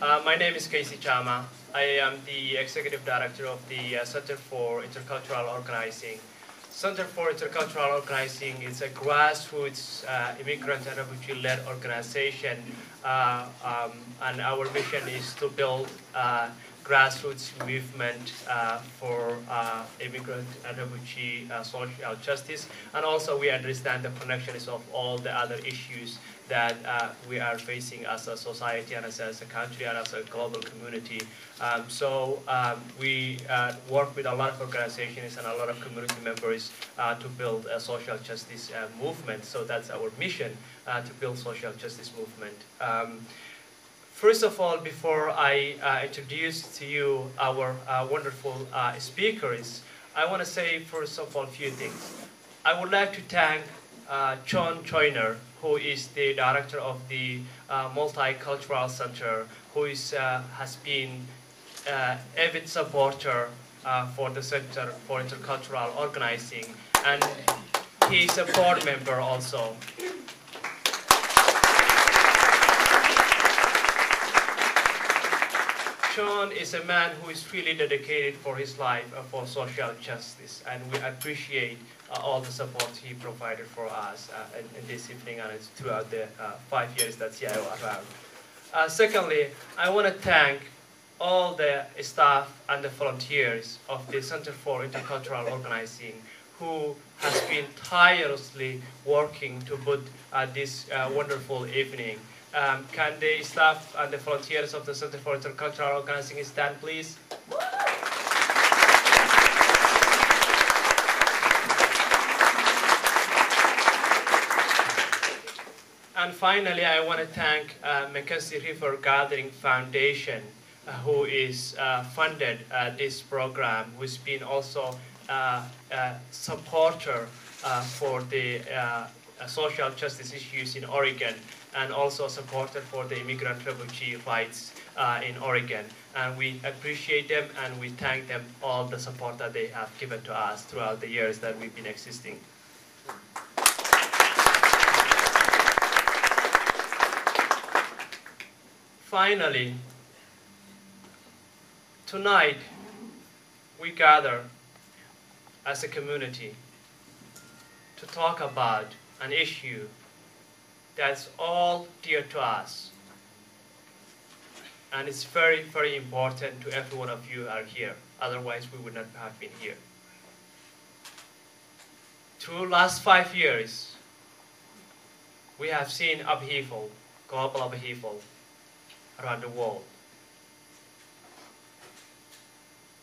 My name is Casey Chama. I am the Executive Director of the Center for Intercultural Organizing. Center for Intercultural Organizing is a grassroots immigrant and refugee-led organization, and our mission is to build grassroots movement for immigrant and refugee social justice, and also we understand the connections of all the other issues that we are facing as a society and as a country and as a global community. We work with a lot of organizations and a lot of community members to build a social justice movement. So that's our mission, to build social justice movement. First of all, before I introduce to you our wonderful speakers, I want to say first of all a few things. I would like to thank John Joyner, who is the director of the Multicultural Center, who has been avid supporter for the Center for Intercultural Organizing, and he's a board member also. John is a man who is really dedicated for his life for social justice, and we appreciate all the support he provided for us in this evening and throughout the 5 years that CIO around. Secondly, I want to thank all the staff and the volunteers of the Center for Intercultural Organizing who has been tirelessly working to put this wonderful evening. Can the staff and the volunteers of the Center for Intercultural Organizing stand, please? And finally, I want to thank Mackenzie River Gathering Foundation, who is funded this program, who's been also a supporter for the social justice issues in Oregon, and also supporter for the immigrant refugee rights in Oregon. And we appreciate them and we thank them all the support that they have given to us throughout the years that we've been existing. Finally, tonight we gather as a community to talk about an issue that's all dear to us, and it's very, very important to every one of you are here. Otherwise, we would not have been here. Through last 5 years, we have seen upheaval, global upheaval around the world.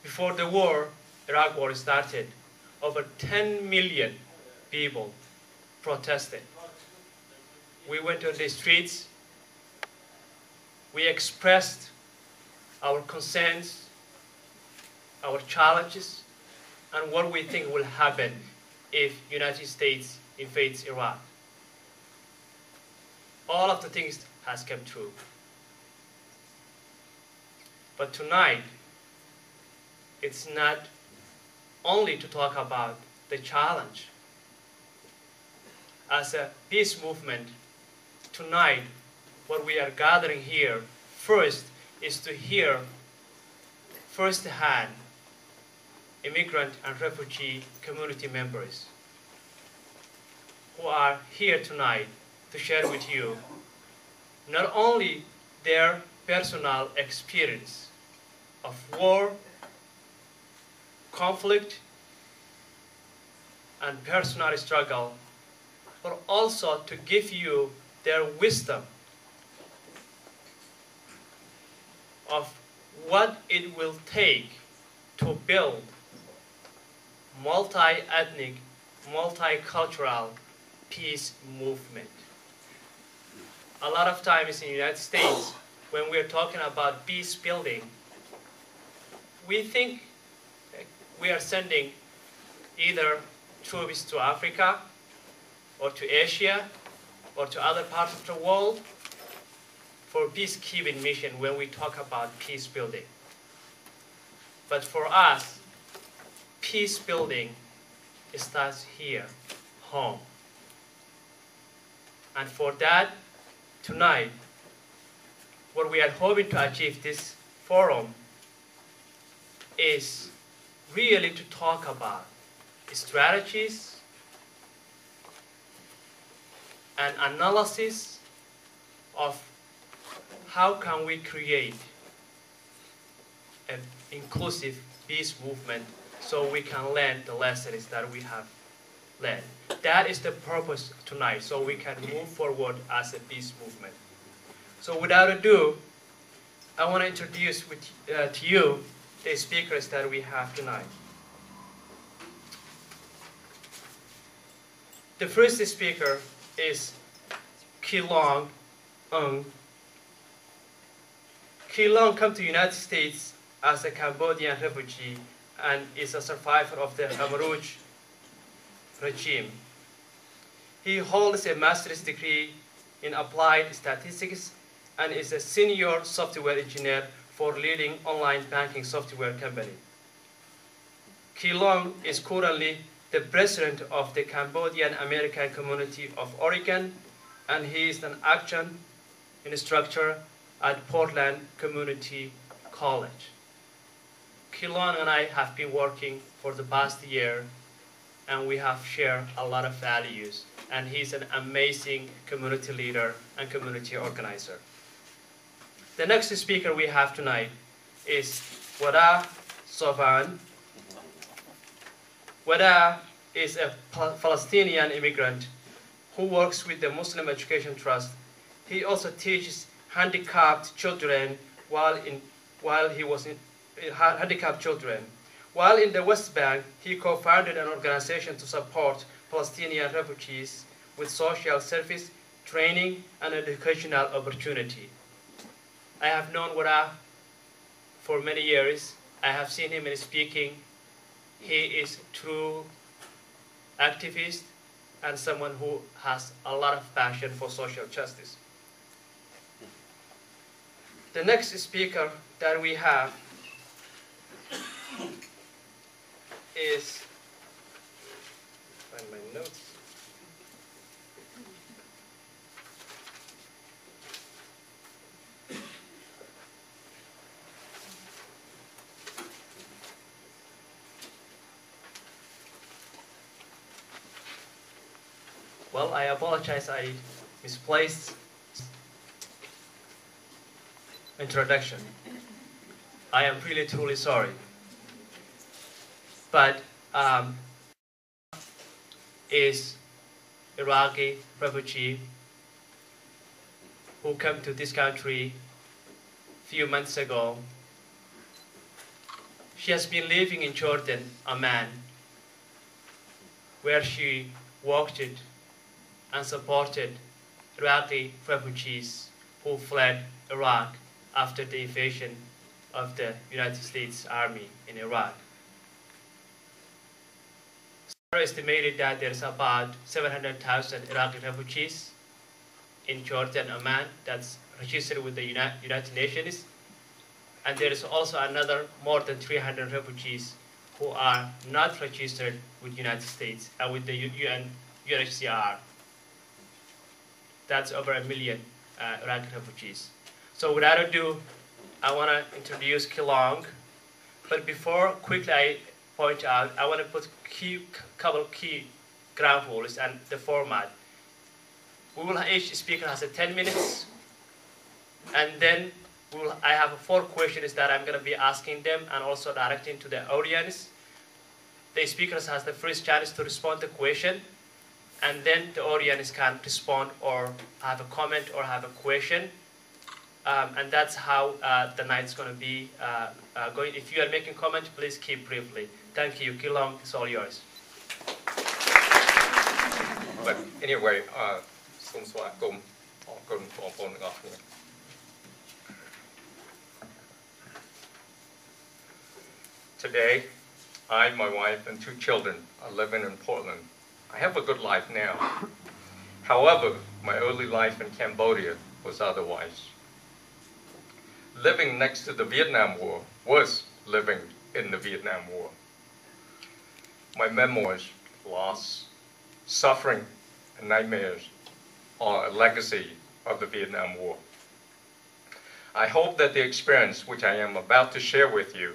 Before the war, Iraq war started, over 10 million people protested. We went on the streets, we expressed our concerns, our challenges, and what we think will happen if United States invades Iraq. All of the things has come true. But tonight, it's not only to talk about the challenge. As a peace movement, tonight, what we are gathering here first is to hear firsthand immigrant and refugee community members who are here tonight to share with you not only their personal experience of war, conflict, and personal struggle, but also to give you their wisdom of what it will take to build multi-ethnic, multicultural peace movement. A lot of times in the United States, when we're talking about peace building, we think we are sending either troops to Africa or to Asia or to other parts of the world for peacekeeping mission when we talk about peace building. But for us, peace building starts here, home. And for that, tonight, what we are hoping to achieve this forum is really to talk about strategies and analysis of how can we create an inclusive peace movement so we can learn the lessons that we have learned. That is the purpose tonight, so we can move forward as a peace movement. So without ado, I want to introduce to you the speakers that we have tonight. The first speaker is Kee Long Ung. Kee Long came to the United States as a Cambodian refugee and is a survivor of the Khmer Rouge regime. He holds a master's degree in applied statistics and is a senior software engineer for leading online banking software company. Kee Long is currently the president of the Cambodian American Community of Oregon, and he is an adjunct instructor at Portland Community College. Kee Long and I have been working for the past year, and we have shared a lot of values, and he's an amazing community leader and community organizer. The next speaker we have tonight is Wada Sovan. Wada is a Palestinian immigrant who works with the Muslim Education Trust. He also teaches handicapped children while in the West Bank. He co-founded an organization to support Palestinian refugees with social service, training, and educational opportunity. I have known Wada for many years. I have seen him in speaking. He is true activist and someone who has a lot of passion for social justice. The next speaker that we have is, find my notes. Well, I apologize, I misplaced introduction. I am really truly sorry. But is Iraqi refugee who came to this country a few months ago. She has been living in Jordan, Amman, where she worked and supported Iraqi refugees who fled Iraq after the invasion of the United States Army in Iraq. It's estimated that there's about 700,000 Iraqi refugees in Jordan, Amman, that's registered with the United Nations. And there is also another more than 300 refugees who are not registered with the United States and with the UNHCR. That's over 1 million Iraqi refugees. So without ado, I want to introduce Kee Long. But before quickly I point out, I want to put couple key ground rules and the format. Each speaker has 10 minutes, and then I have 4 questions that I'm going to be asking them and also directing to the audience. The speakers has the first chance to respond to the question, and then the audience can respond or have a comment or have a question. And that's how the night's going to be going. If you are making comment, please keep briefly. Thank you. Kee Long, it's all yours. But anyway, today, I, my wife, and 2 children are living in Portland. I have a good life now. However, my early life in Cambodia was otherwise. Living next to the Vietnam War was living in the Vietnam War. My memoirs, loss, suffering, and nightmares are a legacy of the Vietnam War. I hope that the experience which I am about to share with you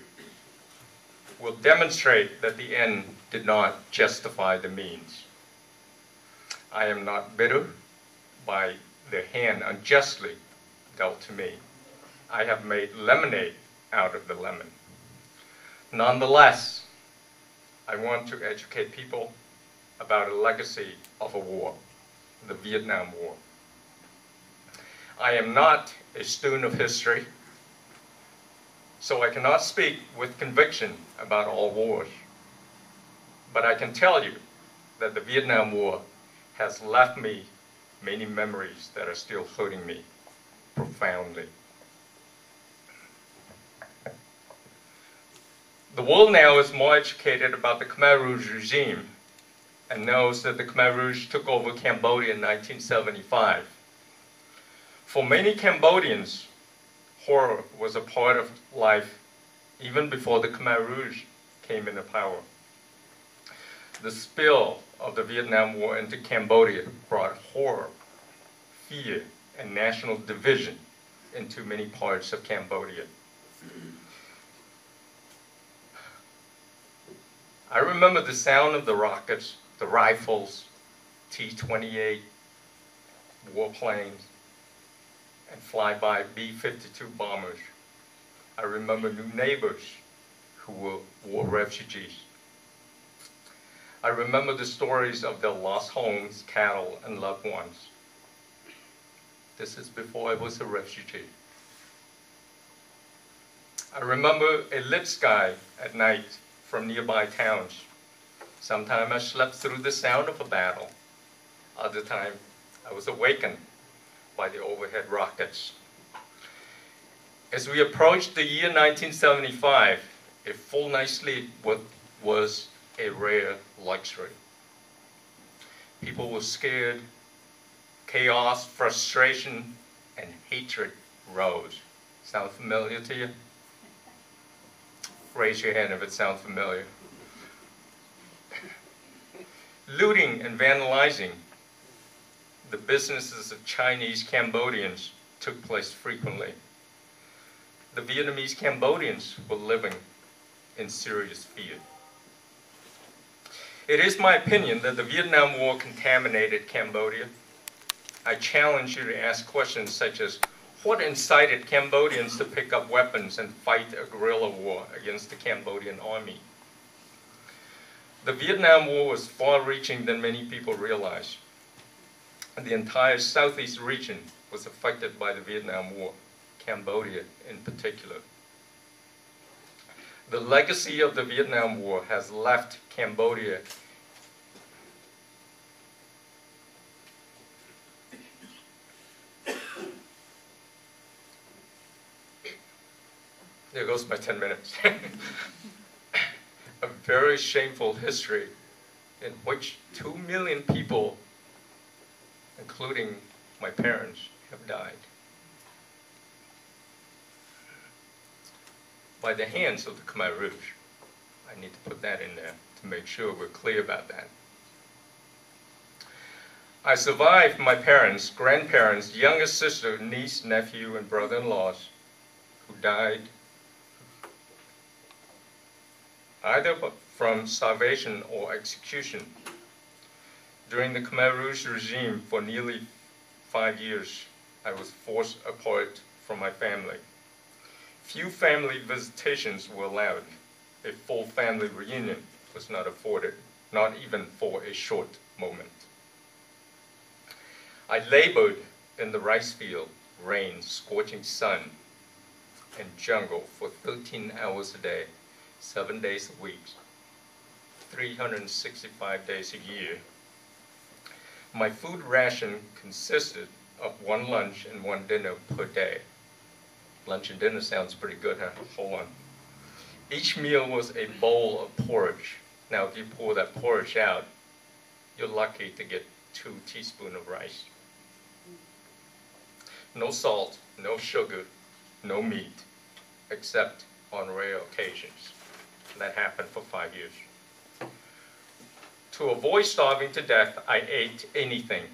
will demonstrate that the end did not justify the means. I am not bitter by the hand unjustly dealt to me. I have made lemonade out of the lemon. Nonetheless, I want to educate people about a legacy of a war, the Vietnam War. I am not a student of history, so I cannot speak with conviction about all wars. But I can tell you that the Vietnam War has left me many memories that are still hurting me profoundly. The world now is more educated about the Khmer Rouge regime and knows that the Khmer Rouge took over Cambodia in 1975. For many Cambodians, horror was a part of life even before the Khmer Rouge came into power. The spill of the Vietnam War into Cambodia brought horror, fear, and national division into many parts of Cambodia. I remember the sound of the rockets, the rifles, T-28 warplanes, and flyby B-52 bombers. I remember new neighbors who were war refugees. I remember the stories of their lost homes, cattle, and loved ones. This is before I was a refugee. I remember a lit sky at night from nearby towns. Sometimes I slept through the sound of a battle. Other times I was awakened by the overhead rockets. As we approached the year 1975, a full night's sleep was a rare luxury. People were scared. Chaos, frustration, and hatred rose. Sound familiar to you? Raise your hand if it sounds familiar. Looting and vandalizing the businesses of Chinese Cambodians took place frequently. The Vietnamese Cambodians were living in serious fear. It is my opinion that the Vietnam War contaminated Cambodia. I challenge you to ask questions such as, what incited Cambodians to pick up weapons and fight a guerrilla war against the Cambodian army? The Vietnam War was far-reaching than many people realize. The entire southeast region was affected by the Vietnam War, Cambodia in particular. The legacy of the Vietnam War has left Cambodia There goes my 10 minutes. A very shameful history in which 2 million people, including my parents, have died by the hands of the Khmer Rouge. I need to put that in there to make sure we're clear about that. I survived my parents, grandparents, youngest sister, niece, nephew, and brother-in-laws who died either from starvation or execution. During the Khmer Rouge regime for nearly 5 years, I was forced apart from my family. Few family visitations were allowed. A full family reunion was not afforded, not even for a short moment. I labored in the rice field, rain, scorching sun, and jungle for 13 hours a day, 7 days a week, 365 days a year. My food ration consisted of 1 lunch and 1 dinner per day. Lunch and dinner sounds pretty good, huh? Hold on. Each meal was a bowl of porridge. Now, if you pour that porridge out, you're lucky to get 2 teaspoons of rice. No salt, no sugar, no meat, except on rare occasions. That happened for 5 years. To avoid starving to death, I ate anything.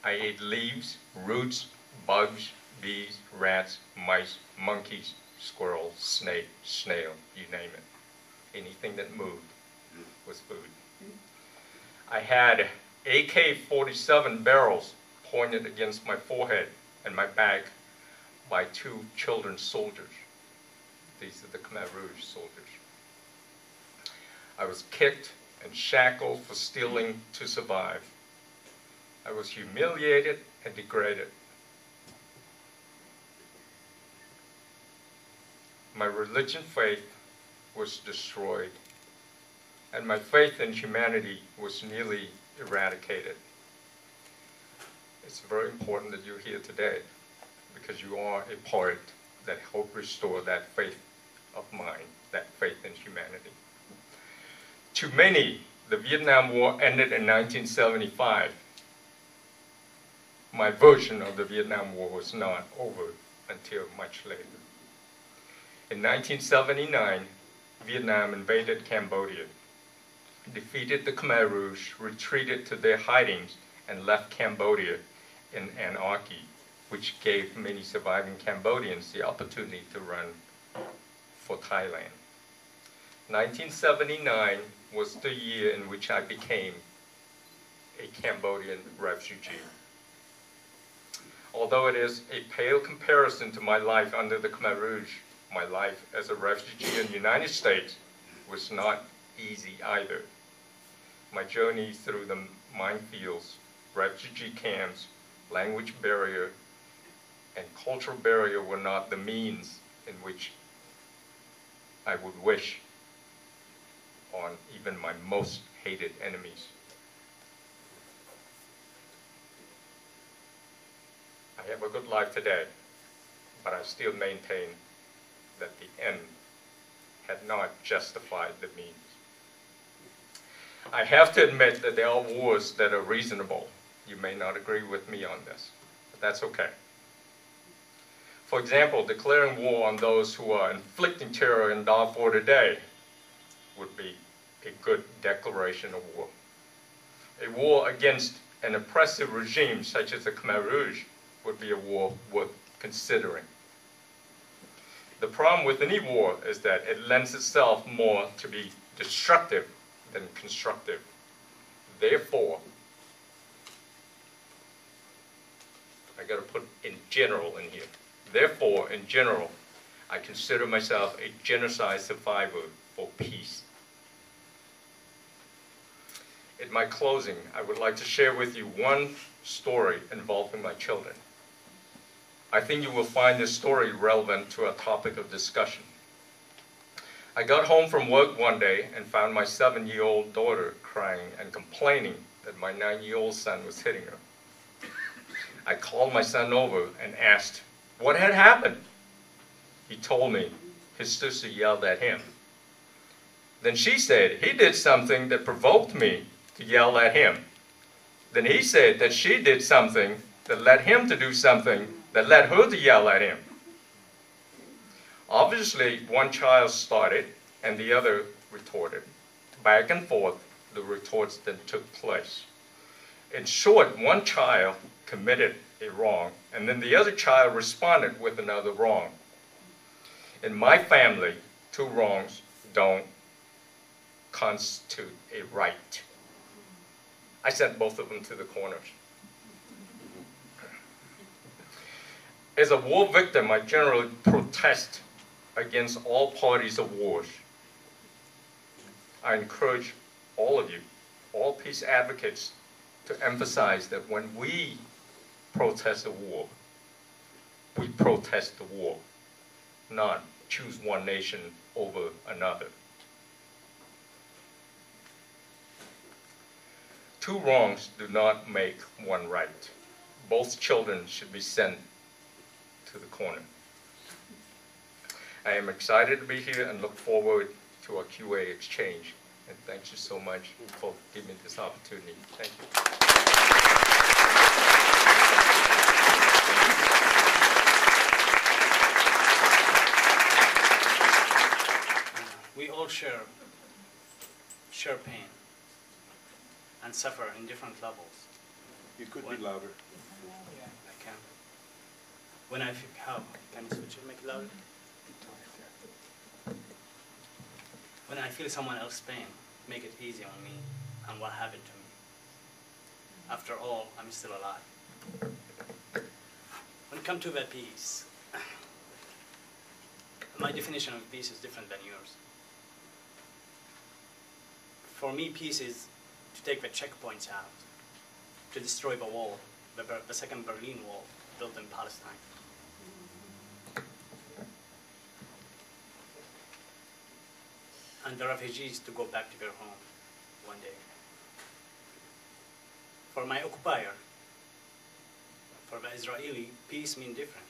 I ate leaves, roots, bugs, bees, rats, mice, monkeys, squirrels, snake, snail, you name it. Anything that moved was food. I had AK-47 barrels pointed against my forehead and my back by 2 children's soldiers. These are the Khmer Rouge soldiers. I was kicked and shackled for stealing to survive. I was humiliated and degraded. My religion faith was destroyed, and my faith in humanity was nearly eradicated. It's very important that you're here today, because you are a part that helped restore that faith of mine, that faith in humanity. To many, the Vietnam War ended in 1975. My version of the Vietnam War was not over until much later. In 1979, Vietnam invaded Cambodia, defeated the Khmer Rouge, retreated to their hidings, and left Cambodia in anarchy, which gave many surviving Cambodians the opportunity to run for Thailand. 1979 was the year in which I became a Cambodian refugee. Although it is a pale comparison to my life under the Khmer Rouge, my life as a refugee in the United States was not easy either. My journey through the minefields, refugee camps, language barrier, and cultural barrier were not the means in which I would wish on even my most hated enemies. I have a good life today, but I still maintain that the end had not justified the means. I have to admit that there are wars that are reasonable. You may not agree with me on this, but that's okay. For example, declaring war on those who are inflicting terror in Darfur today would be a good declaration of war. A war against an oppressive regime such as the Khmer Rouge would be a war worth considering. The problem with any war is that it lends itself more to be destructive than constructive. Therefore, I got to put in general in here. Therefore, in general, I consider myself a genocide survivor for peace. In my closing, I would like to share with you one story involving my children. I think you will find this story relevant to our topic of discussion. I got home from work one day and found my 7-year-old daughter crying and complaining that my 9-year-old son was hitting her. I called my son over and asked what had happened. He told me his sister yelled at him. Then she said he did something that provoked me to yell at him. Then he said that she did something that led him to do something that led her to yell at him. Obviously, one child started and the other retorted. Back and forth, the retorts then took place. In short, one child committed a wrong, and then the other child responded with another wrong. In my family, 2 wrongs don't constitute a right. I sent both of them to the corners. As a war victim, I generally protest against all parties of wars. I encourage all of you, all peace advocates, to emphasize that when we protest a war, we protest the war, not choose one nation over another. 2 wrongs do not make one right. Both children should be sent to the corner. I am excited to be here and look forward to our QA exchange. And thank you so much for giving me this opportunity. Thank you. We all share pain and suffer in different levels. You could be louder. Yeah, I can. When I feel, how, can you switch it, make it louder? When I feel someone else's pain, make it easy on me and what happened to me. After all, I'm still alive. When it comes to the peace, my definition of peace is different than yours. For me, peace is to take the checkpoints out, to destroy the wall, the second Berlin Wall built in Palestine. And the refugees to go back to their home one day. For my occupier, for the Israeli, peace means different.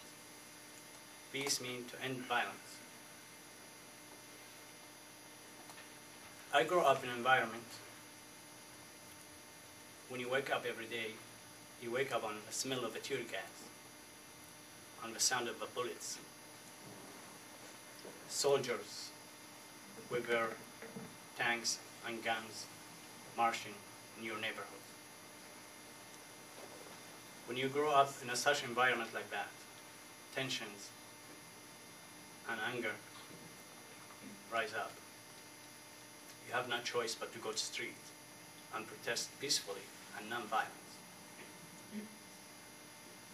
Peace means to end violence. I grew up in an environment when you wake up every day, you wake up on the smell of the tear gas, on the sound of the bullets. Soldiers with their tanks and guns marching in your neighborhood. When you grow up in such an environment like that, tensions and anger rise up. You have no choice but to go to the street and protest peacefully and non-violence.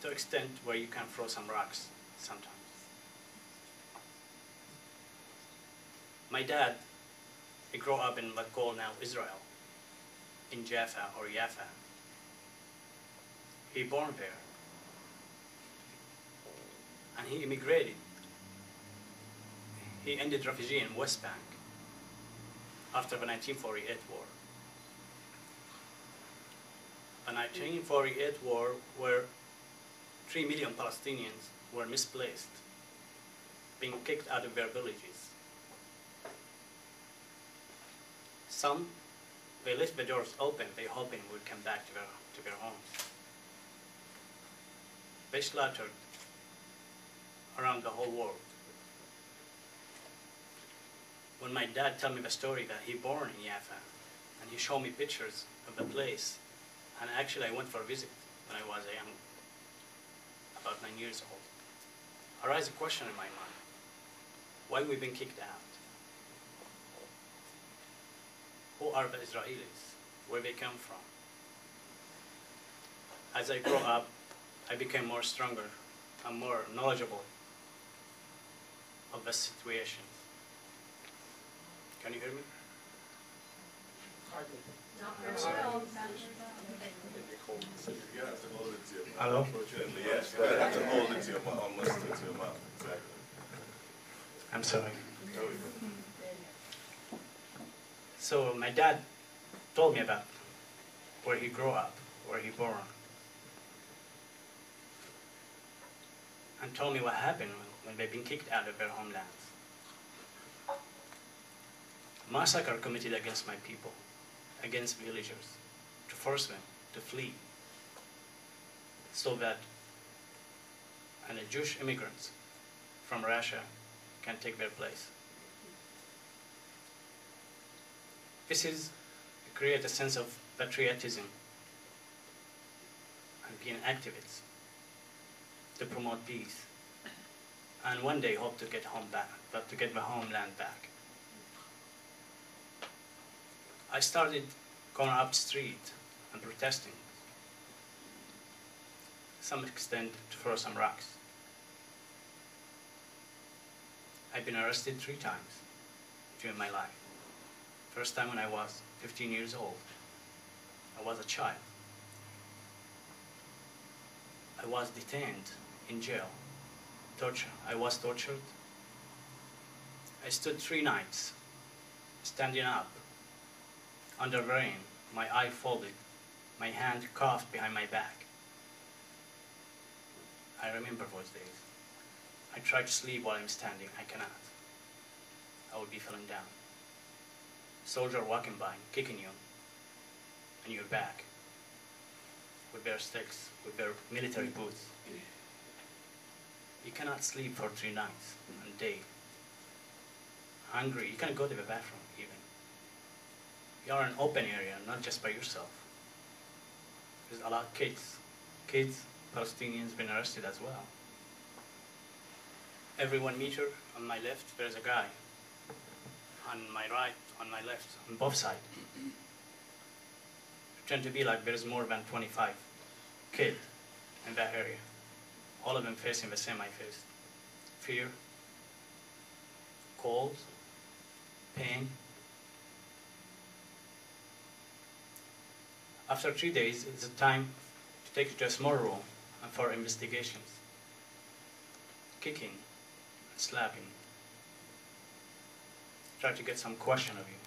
To the extent where you can throw some rocks sometimes. My dad, he grew up in what's called now Israel, in Jaffa or Yafa. He born there. And he immigrated. He ended refugee in West Bank after the 1948 war. The 1948 war, where 3 million Palestinians were misplaced, being kicked out of their villages. Some, they left the doors open, they hoping would come back to their homes. They slaughtered around the whole world. When my dad told me the story that he born in Jaffa, and he showed me pictures of the place, and actually I went for a visit when I was young, about 9 years old. Arise a question in my mind: why we've been kicked out? Who are the Israelis? Where they come from? As I grew up, I became more stronger and more knowledgeable of the situation. Can you hear me? Hello? Unfortunately, yes. You have to hold it to your mouth, almost to your mouth. Exactly. I'm sorry. There we go. So my dad told me about where he grew up, where he born, and told me what happened when they've been kicked out of their homelands. Massacre committed against my people, against villagers, to force them to flee, so that and the Jewish immigrants from Russia can take their place. This is to create a sense of patriotism and being activists to promote peace, and one day hope to get home back, but to get the homeland back. I started going up the street and protesting, to some extent to throw some rocks. I've been arrested 3 times during my life. First time when I was 15 years old. I was a child. I was detained in jail. I was tortured. I stood 3 nights, standing up, under the rain, my eye folded, my hand cuffed behind my back. I remember those days. I tried to sleep while I'm standing. I cannot. I would be falling down. Soldier walking by, kicking you, and your back, with their sticks, with their military boots. You cannot sleep for 3 nights and day. Hungry, you cannot go to the bathroom even. You are in an open area, not just by yourself. There's a lot of kids, Palestinians been arrested as well. Every 1 meter on my left, there's a guy. On my right, on my left, on both sides. Pretend to be like there's more than 25 kids in that area. All of them facing the same I faced. Fear, cold, pain. After 3 days, it's time to take you to a small room and for investigations. Kicking, slapping. Try to get some question of you.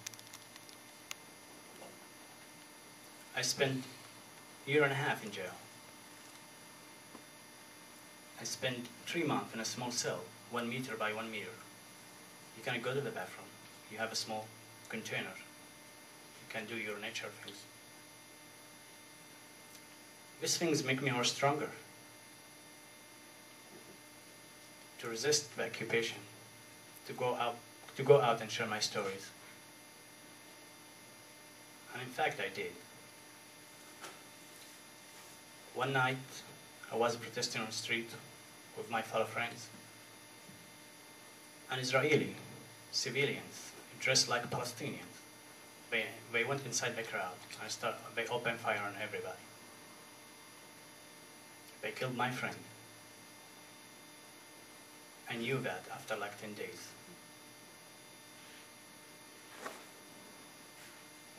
I spent a year and a half in jail. I spent 3 months in a small cell, 1 meter by 1 meter. You can't go to the bathroom. You have a small container. You can do your nature things. These things make me more stronger to resist the occupation, to go out and share my stories. And in fact, I did. One night, I was protesting on the street with my fellow friends. And Israeli civilians dressed like Palestinians. They went inside the crowd and they opened fire on everybody. They killed my friend. I knew that after like 10 days.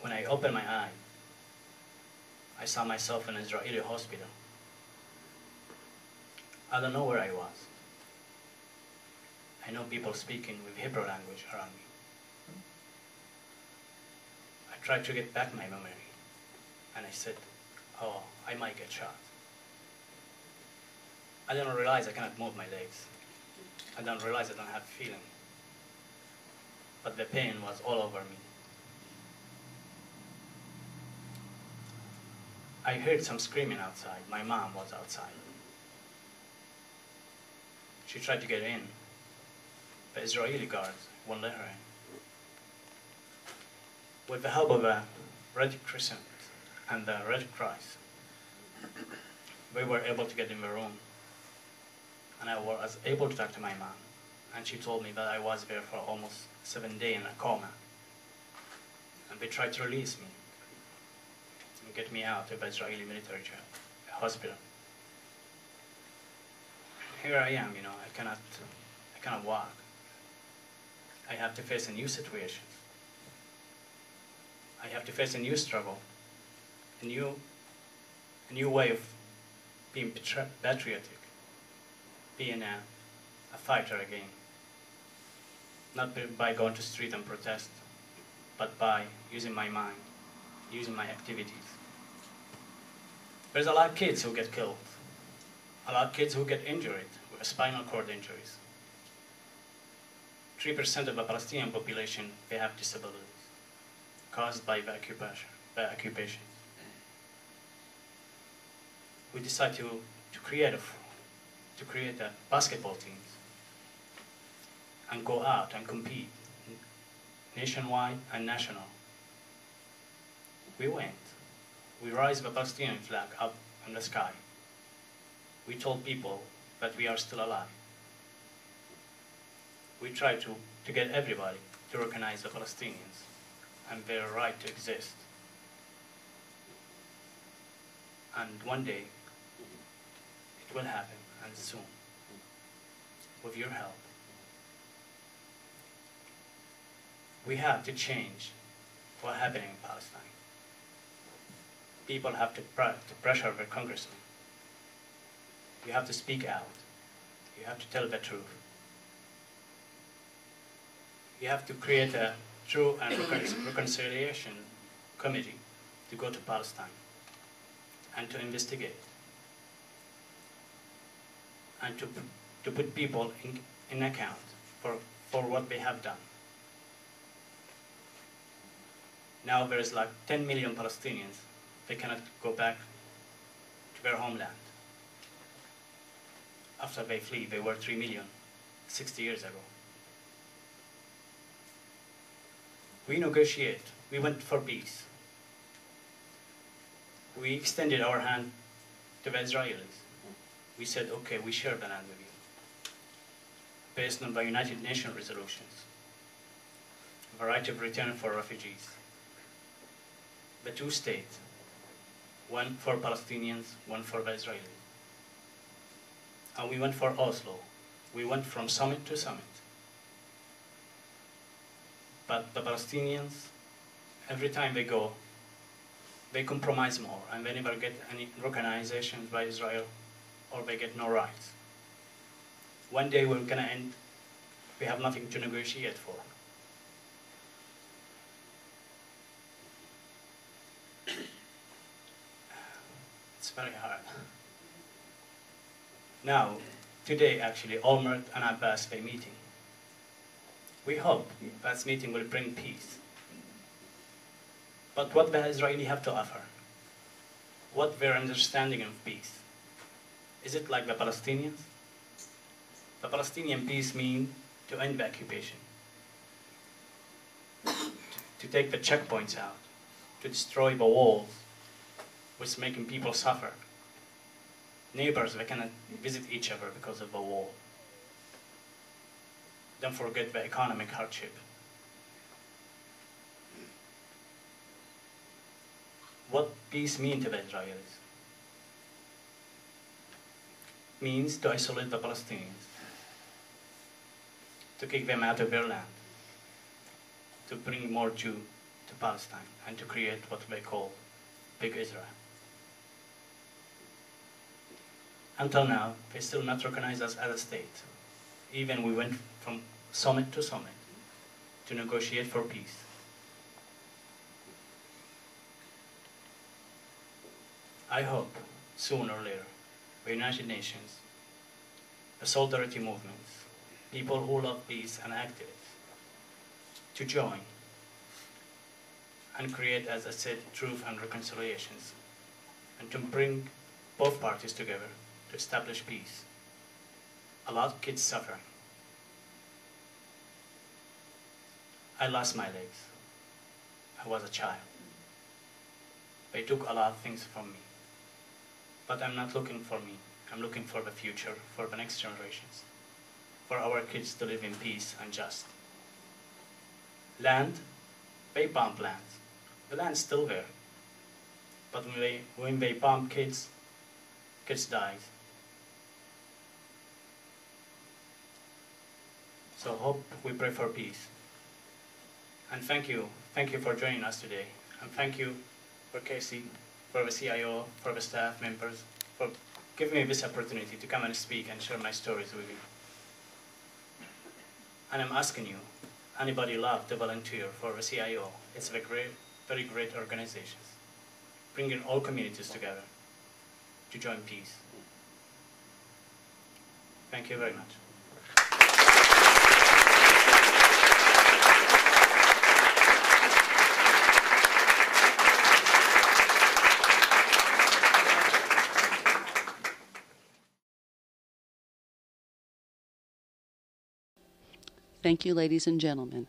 When I opened my eye, I saw myself in an Israeli hospital. I don't know where I was. I know people speaking with Hebrew language around me. I tried to get back my memory, and I said, oh, I might get shot. I didn't realize I cannot move my legs. I don't realize I don't have feeling. But the pain was all over me. I heard some screaming outside. My mom was outside. She tried to get in. The Israeli guards won't let her in. With the help of the Red Crescent and the Red Cross, we were able to get in the room. And I was able to talk to my mom. And she told me that I was there for almost 7 days in a coma. And they tried to release me and get me out of the Israeli military jail, hospital. Here I am, I cannot walk. I have to face a new situation. I have to face a new struggle, a new way of being patriotic, being a fighter again. Not by going to the street and protest, but by using my mind, using my activities. There's a lot of kids who get killed, a lot of kids who get injured with spinal cord injuries. 3% of the Palestinian population, they have disabilities caused by the occupation. We decided to create a basketball team and go out and compete nationwide and national. We went. We raised the Palestinian flag up in the sky. We told people that we are still alive. We tried to get everybody to recognize the Palestinians and their right to exist. And one day, it will happen, and soon, with your help. We have to change what's happening in Palestine. People have to pressure their congressmen. You have to speak out. You have to tell the truth. You have to create a true and reconciliation committee to go to Palestine and to investigate and to put people in account for what they have done. Now there is like 10 million Palestinians. They cannot go back to their homeland. After they flee, they were 3 million 60 years ago. We negotiate. We went for peace. We extended our hand to the Israelis. We said, okay, we share the land with you. based on the United Nations resolutions, the right of return for refugees, the two states, one for Palestinians, one for the Israelis. And we went for Oslo. We went from summit to summit. But the Palestinians, every time they go, they compromise more, and they never get any recognition by Israel, or they get no rights. One day we're gonna end, we have nothing to negotiate for. It's very hard. Now, today actually, Olmert and Abbas, they're meeting. We hope that meeting will bring peace. But what the Israeli have to offer? What their understanding of peace? Is it like the Palestinians? The Palestinian peace means to end the occupation, to take the checkpoints out, to destroy the walls, which is making people suffer. Neighbors, they cannot visit each other because of the wall. Don't forget the economic hardship. What peace means to the Israelis? Means to isolate the Palestinians, to kick them out of their land, to bring more Jews to Palestine, and to create what they call Big Israel. Until now, they still not recognize us as a state. Even we went from summit to summit to negotiate for peace. I hope, sooner or later, the United Nations, the solidarity movements, people who love peace and activists, to join and create, as I said, truth and reconciliations, and to bring both parties together to establish peace. A lot of kids suffer. I lost my legs. I was a child. They took a lot of things from me. But I'm not looking for me. I'm looking for the future, for the next generations, for our kids to live in peace and just. Land, they bomb lands. The land's still there. But when they bomb kids dies. So hope we pray for peace. And thank you for joining us today. And thank you for Casey, for the CIO, for the staff members, for giving me this opportunity to come and speak and share my stories with you. And I'm asking you, anybody love to volunteer for the CIO? It's a very great organization, bringing all communities together to join peace. Thank you very much. Thank you, ladies and gentlemen,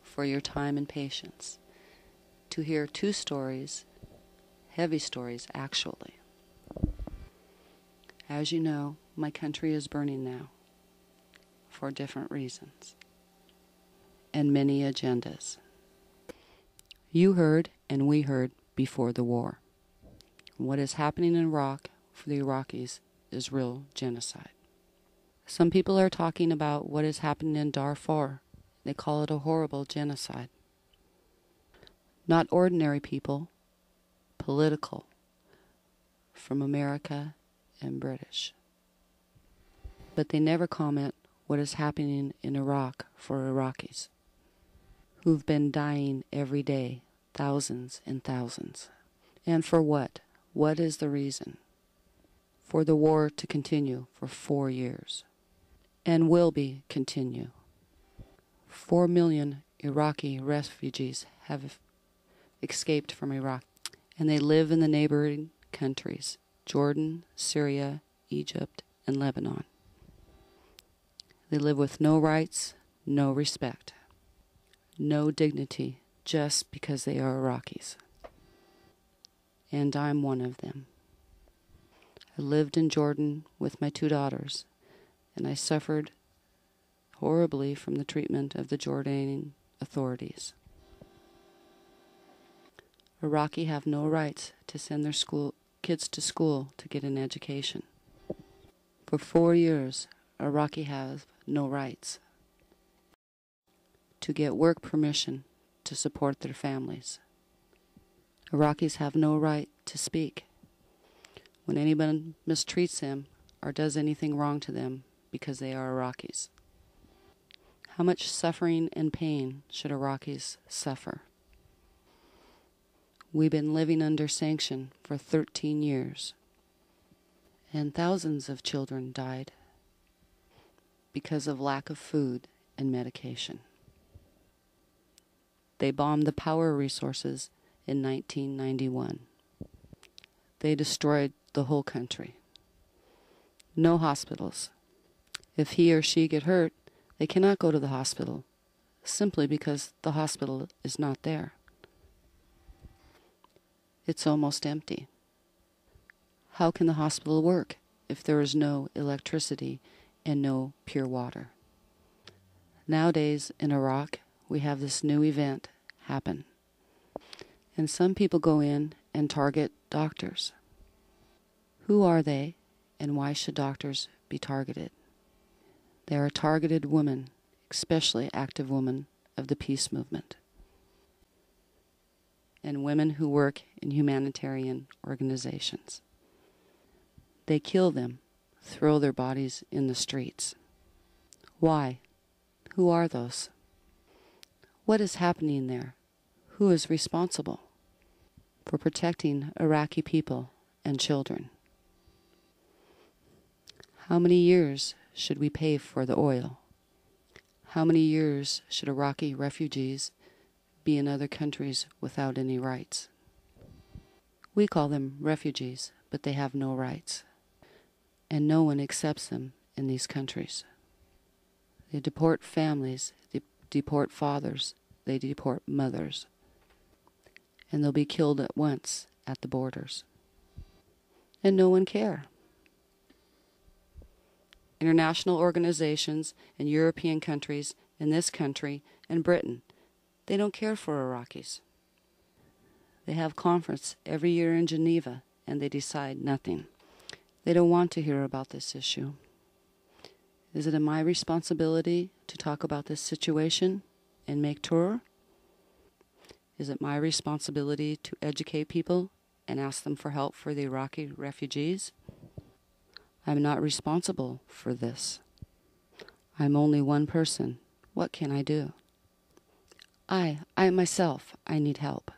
for your time and patience to hear two stories, heavy stories actually. As you know, my country is burning now for different reasons and many agendas. You heard and we heard before the war. What is happening in Iraq for the Iraqis is real genocide. Some people are talking about what is happening in Darfur. They call it a horrible genocide. Not ordinary people, political, from America and British. But they never comment what is happening in Iraq for Iraqis, who've been dying every day, thousands and thousands. And for what? What is the reason? For the war to continue for 4 years. And will be continue. 4 million Iraqi refugees have escaped from Iraq, and they live in the neighboring countries, Jordan, Syria, Egypt, and Lebanon. They live with no rights, no respect, no dignity, just because they are Iraqis. And I'm one of them. I lived in Jordan with my 2 daughters, and I suffered horribly from the treatment of the Jordanian authorities. Iraqi have no rights to send their kids to school to get an education. For 4 years, Iraqi have no rights to get work permission to support their families. Iraqis have no right to speak when anyone mistreats them or does anything wrong to them because they are Iraqis. How much suffering and pain should Iraqis suffer? We've been living under sanction for 13 years, and thousands of children died because of lack of food and medication. They bombed the power resources in 1991. They destroyed the whole country. No hospitals. If he or she get hurt, they cannot go to the hospital, simply because the hospital is not there. It's almost empty. How can the hospital work if there is no electricity and no pure water? Nowadays in Iraq, we have this new event happen. And some people go in and target doctors. Who are they, and why should doctors be targeted? They are targeted women, especially active women of the peace movement, and women who work in humanitarian organizations. They kill them, throw their bodies in the streets. Why? Who are those? What is happening there? Who is responsible for protecting Iraqi people and children? How many years should we pay for the oil? How many years should Iraqi refugees be in other countries without any rights? We call them refugees, but they have no rights, and no one accepts them in these countries. They deport families, they deport fathers, they deport mothers, and they'll be killed at once at the borders. And no one cares. International organizations in European countries, in this country, and Britain, they don't care for Iraqis. They have conference every year in Geneva, and they decide nothing. They don't want to hear about this issue. Is it my responsibility to talk about this situation and make tour? Is it my responsibility to educate people and ask them for help for the Iraqi refugees? I'm not responsible for this. I'm only one person. What can I do? I myself, I need help.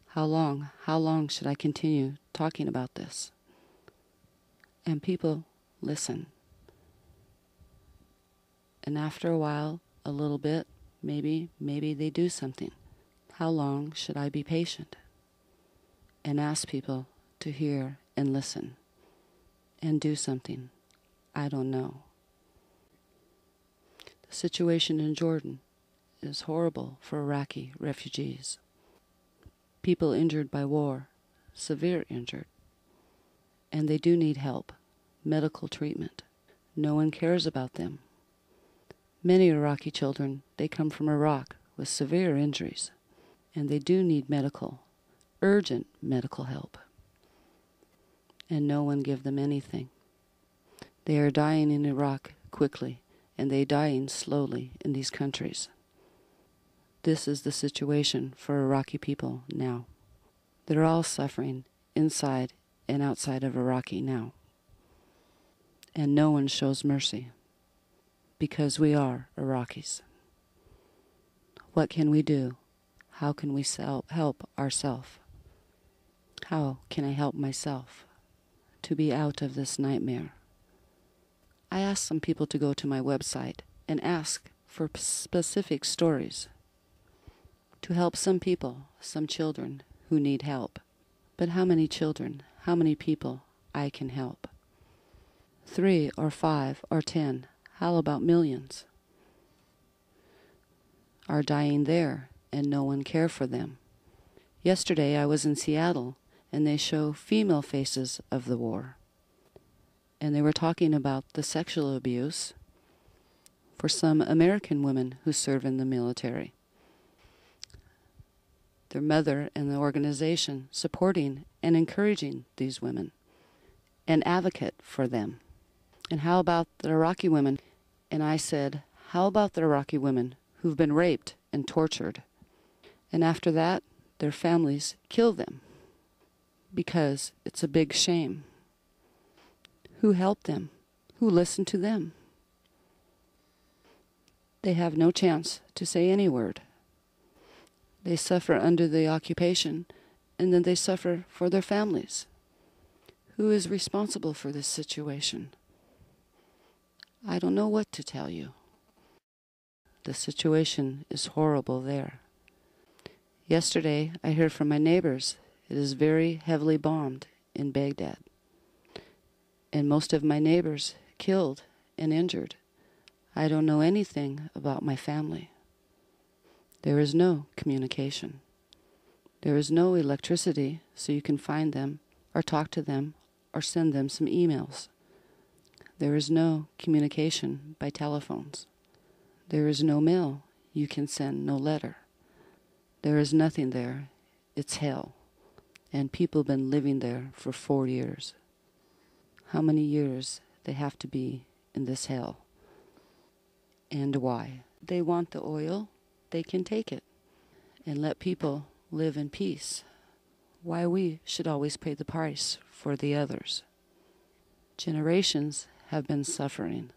How long should I continue talking about this? And people listen. And after a while, a little bit, maybe they do something. How long should I be patient? And ask people to hear and listen and do something? I don't know. The situation in Jordan is horrible for Iraqi refugees. People injured by war, severe injured. And they do need help, medical treatment. No one cares about them. Many Iraqi children, they come from Iraq with severe injuries, and they do need urgent medical help. And no one give them anything. They are dying in Iraq quickly, and they dying slowly in these countries. This is the situation for Iraqi people now. They're all suffering inside and outside of Iraqi now. And no one shows mercy, because we are Iraqis. What can we do? How can we help ourselves? How can I help myself to be out of this nightmare? I asked some people to go to my website and ask for specific stories to help some people, some children who need help. But how many children, how many people I can help? 3 or 5 or 10, how about millions? Are dying there and no one care for them. Yesterday I was in Seattle and they show female faces of the war. And they were talking about the sexual abuse for some American women who serve in the military. Their mother and the organization supporting and encouraging these women, an advocate for them. And how about the Iraqi women? And I said, how about the Iraqi women who've been raped and tortured? And after that, their families kill them because it's a big shame. Who helped them? Who listened to them? They have no chance to say any word. They suffer under the occupation, and then they suffer for their families. Who is responsible for this situation? I don't know what to tell you. The situation is horrible there. Yesterday, I heard from my neighbors it is very heavily bombed in Baghdad. And most of my neighbors killed and injured. I don't know anything about my family. There is no communication. There is no electricity so you can find them or talk to them or send them some emails. There is no communication by telephones. There is no mail. You can send no letter. There is nothing there. It's hell. And people have been living there for 4 years. How many years they have to be in this hell? And why? They want the oil. They can take it and let people live in peace. Why we should always pay the price for the others. Generations have been suffering.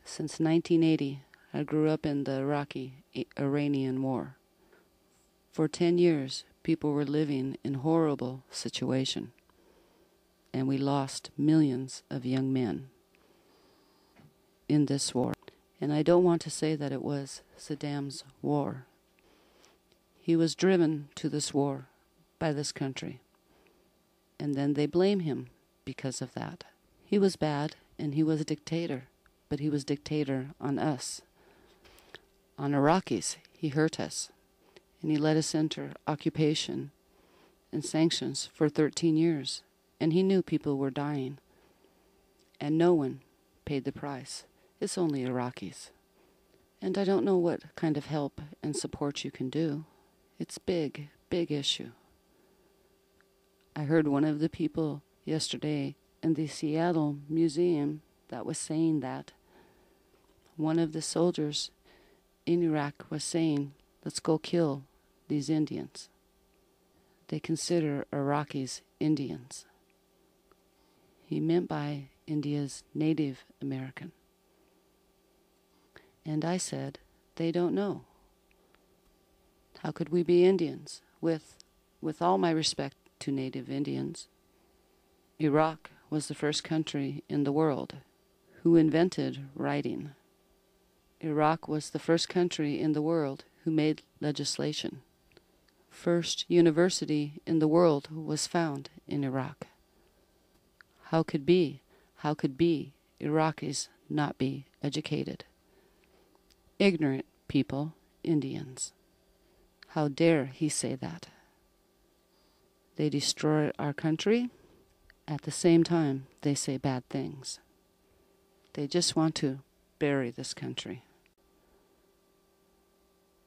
Since 1980, I grew up in the Iraqi-Iranian war. For 10 years, people were living in horrible situation, and we lost millions of young men in this war. And I don't want to say that it was Saddam's war. He was driven to this war by this country, and then they blame him because of that. He was bad, and he was a dictator, but he was dictator on us. On Iraqis, he hurt us, and he let us enter occupation and sanctions for 13 years, and he knew people were dying, and no one paid the price. It's only Iraqis. And I don't know what kind of help and support you can do. It's big, big issue. I heard one of the people yesterday in the Seattle Museum that was saying that one of the soldiers in Iraq was saying, let's go kill these Indians. They consider Iraqis Indians. He meant by India's Native American. And I said, they don't know. How could we be Indians? With all my respect to Native Indians, Iraq was the first country in the world who invented writing. Iraq was the first country in the world who made legislation. First university in the world was found in Iraq. How could Iraqis not be educated? Ignorant people, Indians. How dare he say that? They destroy our country. At the same time, they say bad things. They just want to bury this country.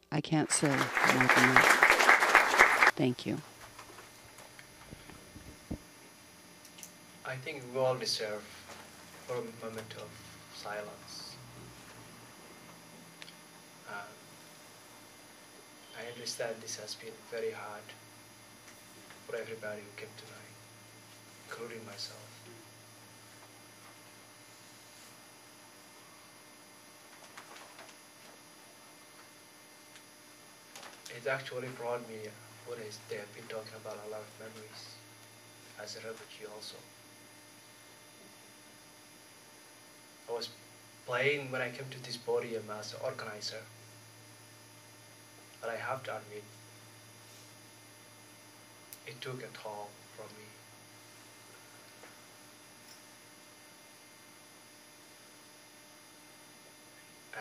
I can't say more than that. Thank you. I think we all deserve a moment of silence. I understand this has been very hard for everybody who came tonight, including myself. It actually brought me what is they have been talking about a lot of memories as a refugee also. I was playing when I came to this podium as an organizer, but I have to admit, it took a toll from me.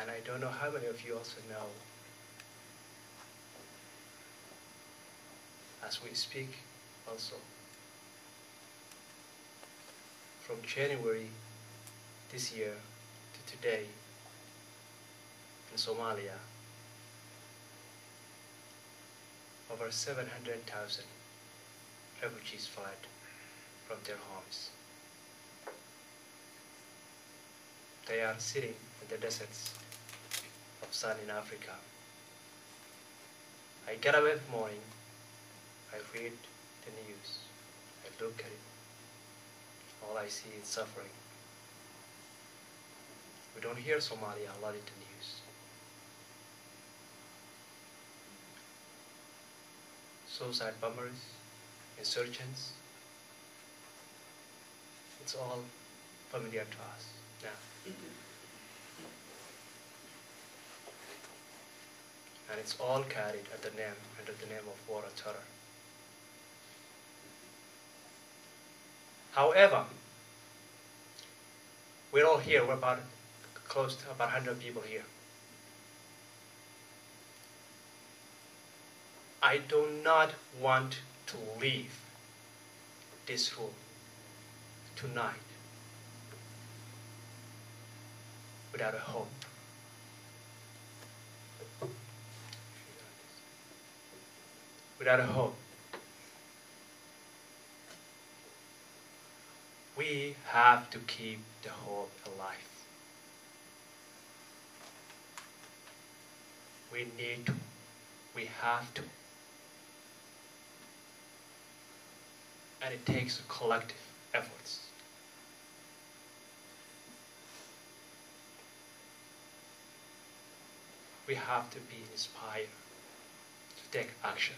And I don't know how many of you also know, as we speak also, from January this year to today, in Somalia, over 700,000 refugees fled from their homes. They are sitting in the deserts of southern Africa. I get up every morning, I read the news, I look at it. All I see is suffering. We don't hear Somalia a lot in the news. Suicide bombers, insurgents, it's all familiar to us now. And it's all carried under the name of war and terror. However, we're all here, we're about close to about 100 people here. I do not want to leave this room tonight without a hope. Without a hope. We have to keep the hope alive. We need to. We have to. And it takes collective efforts. We have to be inspired to take action.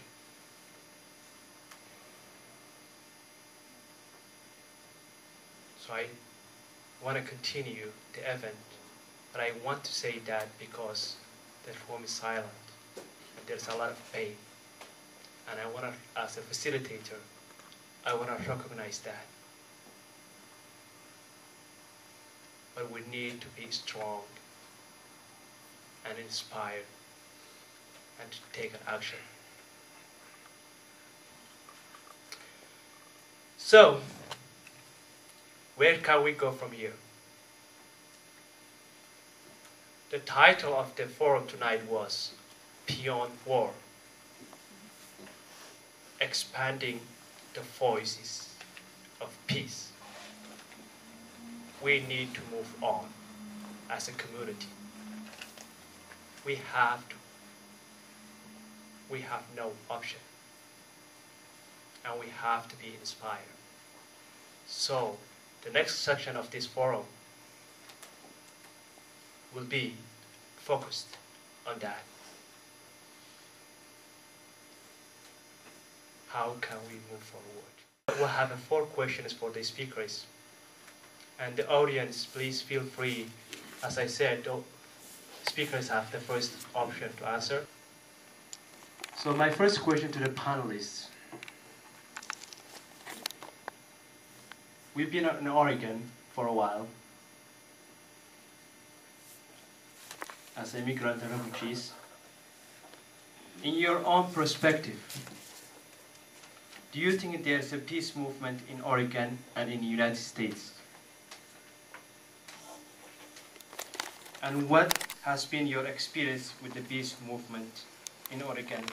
So I want to continue the event, but I want to say that because the room is silent and there's a lot of pain. And I want to, as a facilitator, I want to recognize that. But we need to be strong and inspired and to take an action. So, where can we go from here? The title of the forum tonight was Beyond War, expanding the voices of peace. We need to move on as a community. We have to. We have no option. And we have to be inspired. So, the next section of this forum will be focused on that. How can we move forward? We'll have 4 questions for the speakers. And the audience, please feel free. As I said, the speakers have the first option to answer. So my first question to the panelists. We've been in Oregon for a while as immigrant and refugees. In your own perspective, do you think there's a peace movement in Oregon and in the United States? And what has been your experience with the peace movement in Oregon?